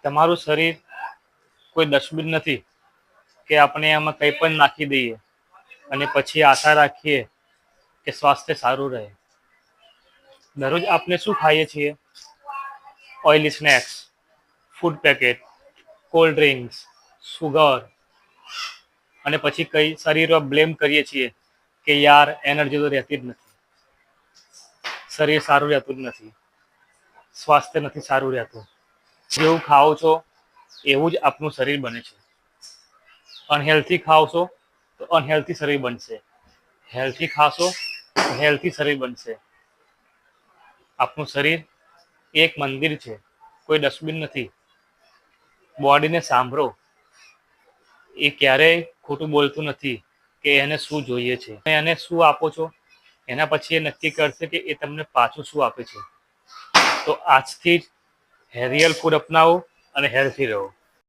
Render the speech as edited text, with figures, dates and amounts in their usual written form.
તમારું શરીર કોઈ ડસ્ટબિન નથી કે આપણે એમાં કંઈ પણ નાખી દઈએ અને પછી આશા રાખીએ કે સ્વાસ્થ્ય સારું રહે. દરરોજ આપણે શું ખાઈએ છીએ? Oily snacks, food packet, cold drinks, sugar, અને પછી કઈ શરીર પર બ્લેમ કરીએ છીએ કે યાર એનર્જી તો રહેતી જ નથી, શરીર સારું રહેતું જ નથી, સ્વાસ્થ્ય નથી સારું રહેતું. જેવું ખાઓ છો એવું જ આપનું શરીર બને છે. અનહેલ્થી ખાવશો તો અનહેલ્થી શરીર બનશે, હેલ્થી ખાશો તો હેલ્થી શરીર બનશે. આપનું શરીર એક મંદિર છે, કોઈ ડસ્ટબિન નથી. બોડીને સાંભળો, એ ક્યારેય ખોટું બોલતું નથી કે એને શું જોઈએ છે, એને શું આપો છો એના પછી એ નક્કી કરશે કે એ તમને પાછું શું આપે છે. તો આજથી જ રિયલ ફૂડ અપનાવો અને હેલ્થી રહો.